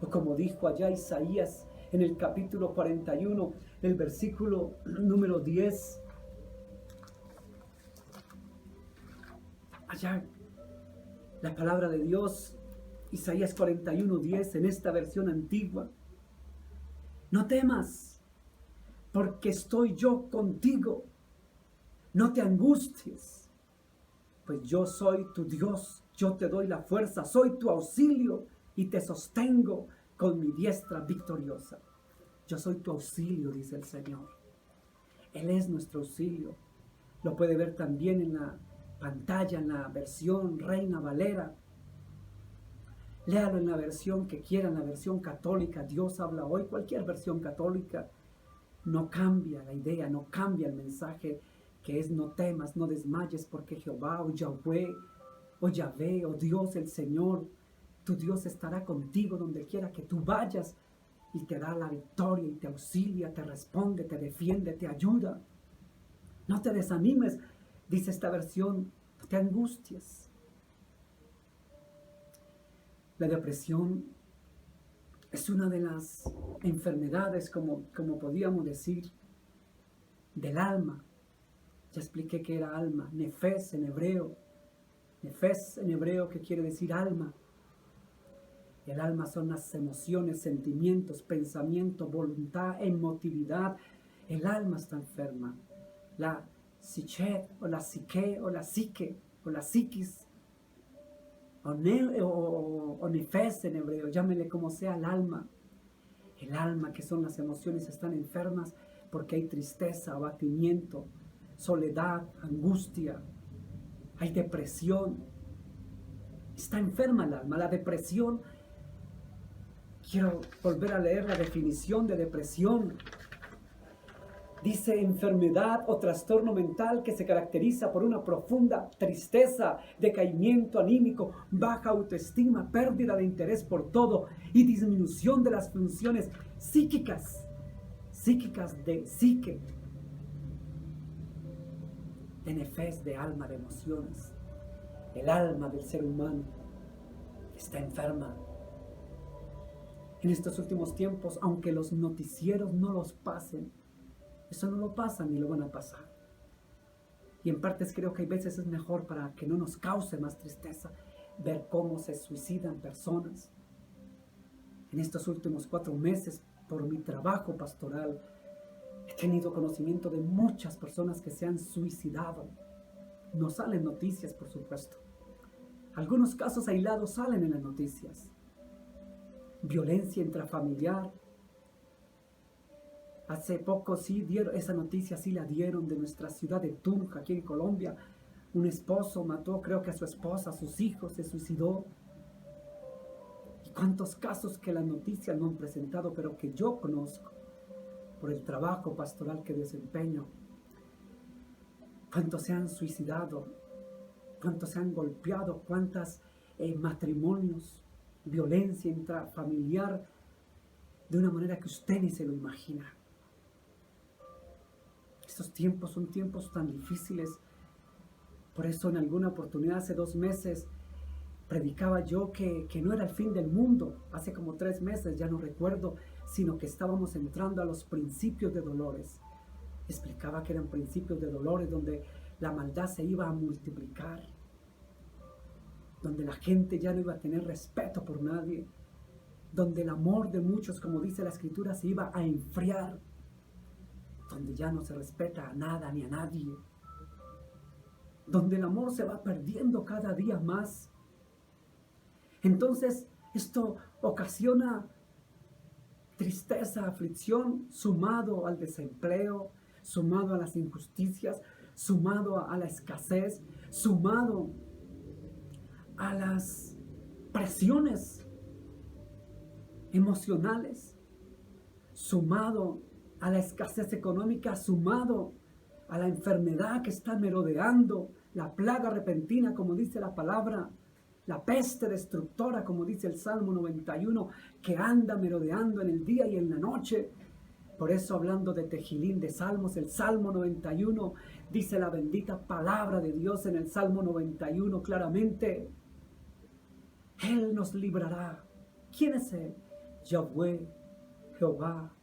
O como dijo allá Isaías en el capítulo 41, el versículo número 10, allá la palabra de Dios, Isaías 41:10, en esta versión antigua. No temas, porque estoy yo contigo. No te angusties, pues yo soy tu Dios. Yo te doy la fuerza, soy tu auxilio y te sostengo con mi diestra victoriosa. Yo soy tu auxilio, dice el Señor. Él es nuestro auxilio. Lo puede ver también en la pantalla, en la versión Reina Valera. Léalo en la versión que quiera, en la versión católica. Dios habla hoy. Cualquier versión católica no cambia la idea, no cambia el mensaje, que es: no temas, no desmayes, porque Jehová o Yahweh o Yahvé o Dios el Señor, tu Dios estará contigo donde quiera que tú vayas, y te da la victoria y te auxilia, te responde, te defiende, te ayuda. No te desanimes, dice esta versión, no te angusties. La depresión es una de las enfermedades, como podíamos decir, del alma. Ya expliqué que era alma, nefes en hebreo. Nefes en hebreo, que quiere decir alma. El alma son las emociones, sentimientos, pensamiento, voluntad, emotividad. El alma está enferma. La psiche, o la psique, o la psique, o la psiquis, o nefes en hebreo, llámele como sea, el alma. El alma, que son las emociones, están enfermas porque hay tristeza, abatimiento, soledad, angustia, hay depresión. Está enferma el alma. La depresión, quiero volver a leer la definición de depresión. Dice: enfermedad o trastorno mental que se caracteriza por una profunda tristeza, decaimiento anímico, baja autoestima, pérdida de interés por todo y disminución de las funciones psíquicas de psique, de nefes, de alma, de emociones. El alma del ser humano está enferma. En estos últimos tiempos, aunque los noticieros no los pasen, eso no lo pasan ni lo van a pasar. Y en partes creo que hay veces es mejor, para que no nos cause más tristeza, ver cómo se suicidan personas. En estos últimos 4 meses, por mi trabajo pastoral, he tenido conocimiento de muchas personas que se han suicidado. No salen noticias, por supuesto. Algunos casos aislados salen en las noticias. Violencia intrafamiliar. Hace poco sí dieron, esa noticia sí la dieron, de nuestra ciudad de Tunja, aquí en Colombia. Un esposo mató, creo que a su esposa, a sus hijos, se suicidó. Y cuántos casos que las noticias no han presentado, pero que yo conozco por el trabajo pastoral que desempeño. Cuántos se han suicidado, cuántos se han golpeado, cuántos matrimonios, violencia intrafamiliar, de una manera que usted ni se lo imagina. Estos tiempos son tiempos tan difíciles. Por eso en alguna oportunidad, hace 2 meses, predicaba yo que no era el fin del mundo. Hace como 3 meses, ya no recuerdo, sino que estábamos entrando a los principios de dolores. Explicaba que eran principios de dolores donde la maldad se iba a multiplicar, donde la gente ya no iba a tener respeto por nadie, donde el amor de muchos, como dice la Escritura, se iba a enfriar, donde ya no se respeta a nada ni a nadie, donde el amor se va perdiendo cada día más. Entonces, esto ocasiona tristeza, aflicción, sumado al desempleo, sumado a las injusticias, sumado a la escasez, sumado a las presiones emocionales, sumado a la escasez económica, sumado a la enfermedad que está merodeando, la plaga repentina, como dice la palabra, la peste destructora, como dice el Salmo 91, que anda merodeando en el día y en la noche. Por eso, hablando de Tejilín, de Salmos, el Salmo 91, dice la bendita palabra de Dios en el Salmo 91 claramente: Él nos librará. ¿Quién es Él? Yahweh, Jehová,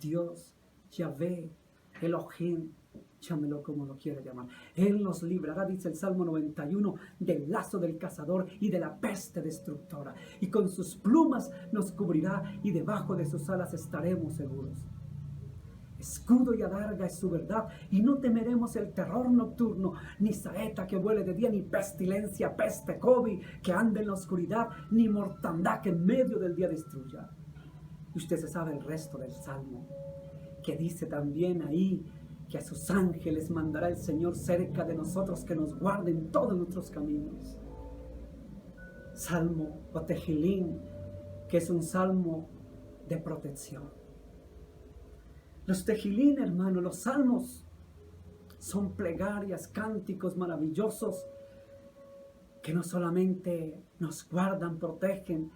Dios, Yahvé, Elohim, llámelo como lo quiera llamar. Él nos librará, dice el Salmo 91, del lazo del cazador y de la peste destructora. Y con sus plumas nos cubrirá y debajo de sus alas estaremos seguros. Escudo y adarga es su verdad, y no temeremos el terror nocturno, ni saeta que vuele de día, ni pestilencia, peste, COVID que ande en la oscuridad, ni mortandad que en medio del día destruya. Y usted se sabe el resto del Salmo, que dice también ahí que a sus ángeles mandará el Señor cerca de nosotros, que nos guarden todos nuestros caminos. Salmo o Tejilín, que es un salmo de protección. Los Tejilín, hermano, los salmos son plegarias, cánticos maravillosos que no solamente nos guardan, protegen,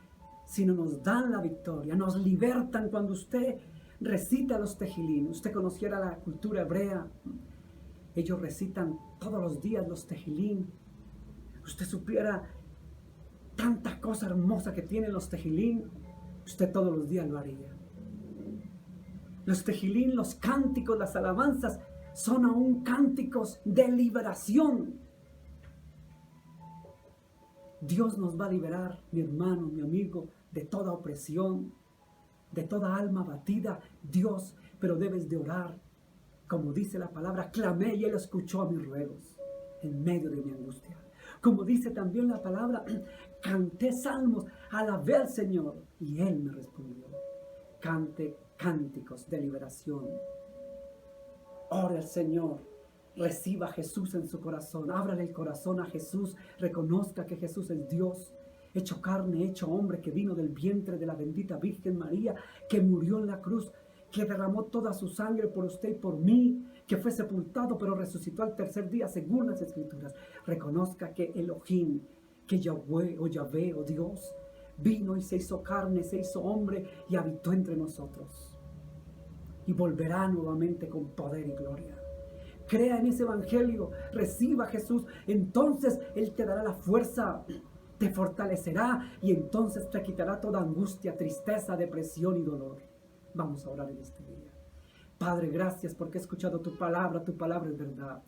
sino nos dan la victoria, nos libertan. Cuando usted recita los Tejilín, usted conociera la cultura hebrea, ellos recitan todos los días los Tejilín. Usted supiera tanta cosa hermosa que tienen los Tejilín, usted todos los días lo haría. Los Tejilín, los cánticos, las alabanzas, son aún cánticos de liberación. Dios nos va a liberar, mi hermano, mi amigo, de toda opresión, de toda alma abatida. Dios, pero debes de orar. Como dice la palabra, clamé y Él escuchó a mis ruegos en medio de mi angustia. Como dice también la palabra, canté salmos, alabé al Señor y Él me respondió. Cante cánticos de liberación. Ore al Señor, reciba a Jesús en su corazón, ábrale el corazón a Jesús, reconozca que Jesús es Dios, hecho carne, hecho hombre, que vino del vientre de la bendita Virgen María, que murió en la cruz, que derramó toda su sangre por usted y por mí, que fue sepultado pero resucitó al tercer día según las Escrituras. Reconozca que Elohim, que Yahweh o Yahvé o Dios, vino y se hizo carne, se hizo hombre y habitó entre nosotros. Y volverá nuevamente con poder y gloria. Crea en ese evangelio, reciba a Jesús, entonces Él te dará la fuerza, te fortalecerá y entonces te quitará toda angustia, tristeza, depresión y dolor. Vamos a orar en este día. Padre, gracias porque he escuchado tu palabra es verdad.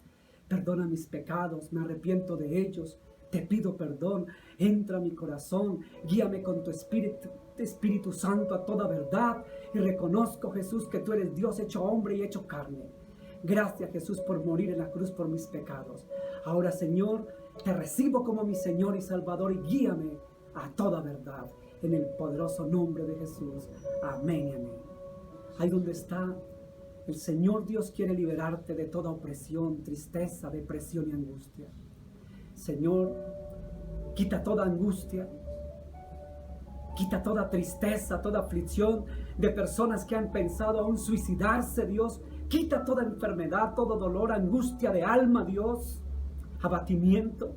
Perdona mis pecados, me arrepiento de ellos. Te pido perdón, entra a mi corazón, guíame con tu Espíritu Santo a toda verdad y reconozco, Jesús, que tú eres Dios hecho hombre y hecho carne. Gracias, Jesús, por morir en la cruz por mis pecados. Ahora, Señor, te recibo como mi Señor y Salvador y guíame a toda verdad. En el poderoso nombre de Jesús. Amén y amén. Ahí donde está, el Señor Dios quiere liberarte de toda opresión, tristeza, depresión y angustia. Señor, quita toda angustia, quita toda tristeza, toda aflicción de personas que han pensado aún suicidarse, Dios. Quita toda enfermedad, todo dolor, angustia de alma, Dios. Abatimiento,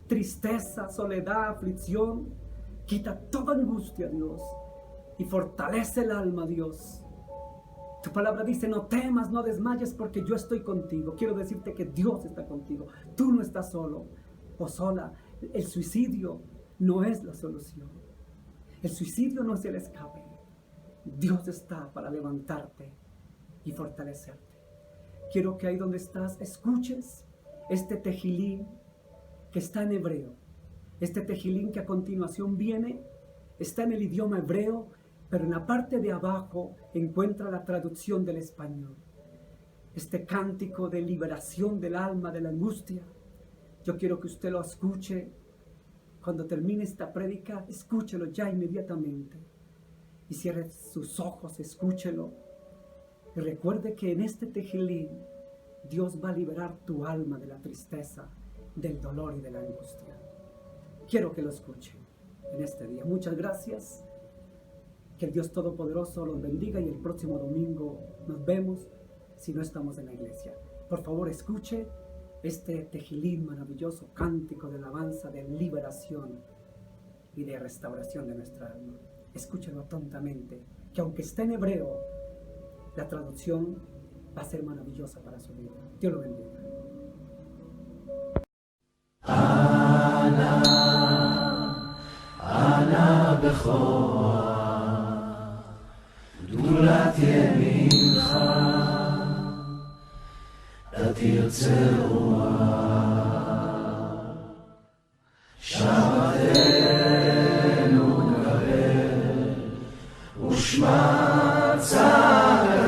tristeza, soledad, aflicción. Quita toda angustia, Dios. Y fortalece el alma, Dios. Tu palabra dice, no temas, no desmayes, porque yo estoy contigo. Quiero decirte que Dios está contigo. Tú no estás solo o sola. El suicidio no es la solución. El suicidio no es el escape. Dios está para levantarte y fortalecerte. Quiero que ahí donde estás escuches este tejilín que está en hebreo. Este tejilín que a continuación viene, está en el idioma hebreo, pero en la parte de abajo encuentra la traducción del español. Este cántico de liberación del alma, de la angustia. Yo quiero que usted lo escuche. Cuando termine esta prédica, escúchelo ya inmediatamente. Y cierre sus ojos, escúchelo. Y recuerde que en este tejilín, Dios va a liberar tu alma de la tristeza, del dolor y de la angustia. Quiero que lo escuche en este día. Muchas gracias. Que el Dios Todopoderoso los bendiga y el próximo domingo nos vemos si no estamos en la iglesia. Por favor, escuche este tejilín maravilloso, cántico de alabanza, de liberación y de restauración de nuestra alma. Escúchelo atentamente, que aunque esté en hebreo, la traducción va a ser maravillosa para su vida. Dios lo bendiga.
Ana בכור גדולת ימינך תרצה שבתנו נקבל ושמע צעקתנו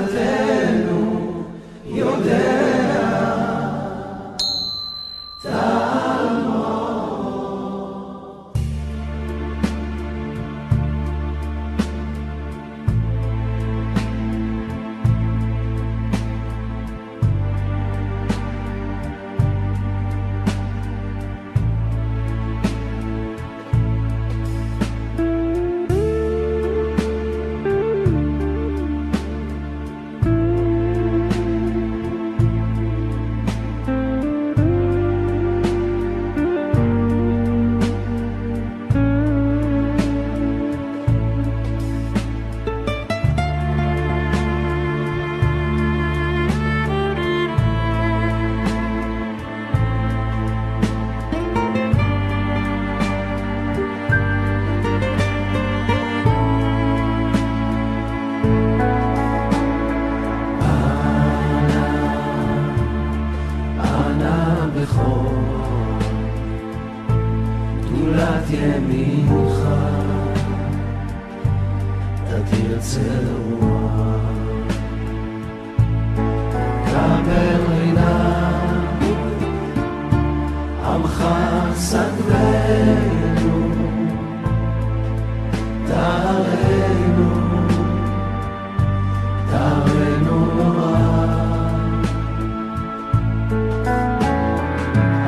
בכור, גדולת ימינך, אתה תרצה רוח, קבל רינה, עמך סגבנו, תארנו, תארנו רב.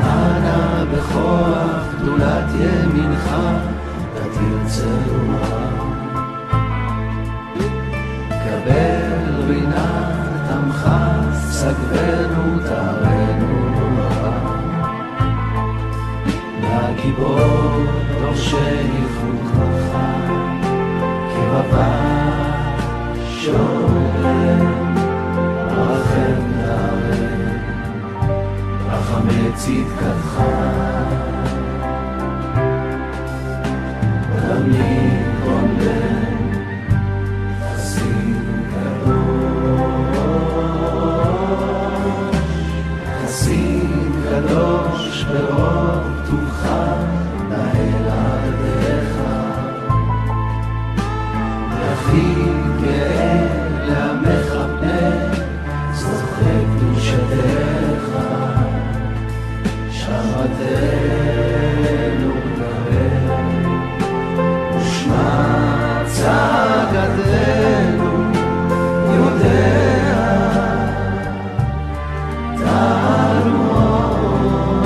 אנא בכוח גדולת ימינך, אתה תרצה רוח, קבל רינת עמך סגבנו, תארנו רב. לגיבור דורשי חוקך, כבבה שורם, רחם נערם, רחמי צדקתך. תמיד רונן, חסין קדוש, חסין קדוש ברוב טובך, נהל עבדיך. יחיד גאה לעמך פנה, זוכר קדושתך. שרתנו קרב, ושמע צעקתנו, יודע תענו אור.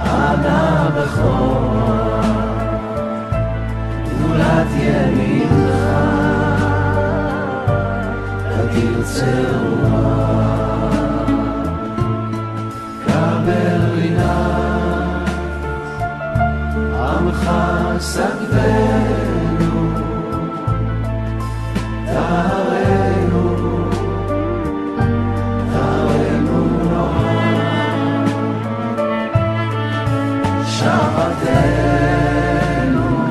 אנא בכור, גדולת ימינך, אתה תרצה רוח, קבל רינה, עמך סגבנו, תארנו, תארנו רוח. שרתנו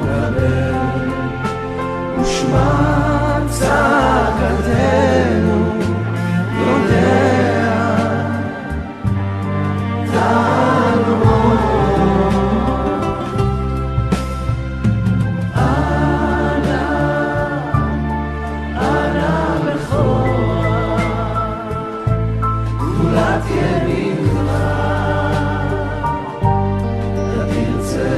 קבל, ושמע צעקתנו, יודע תענו אור. אנא בכור, גדולת ימינך, אתה תרצה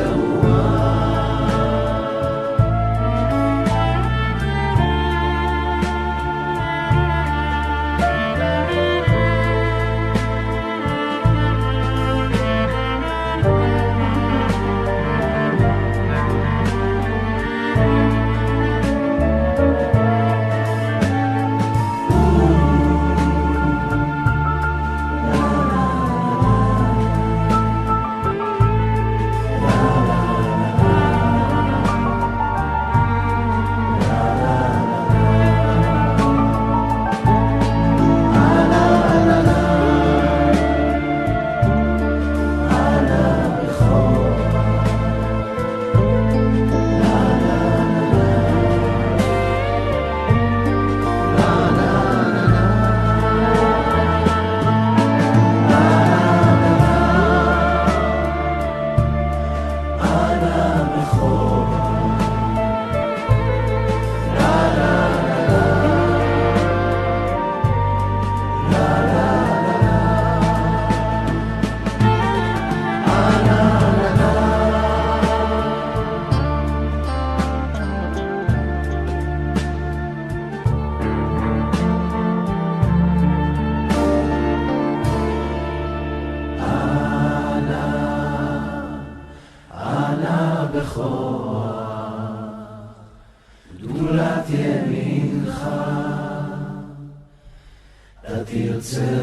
גדולת ימינך, אתה תרצה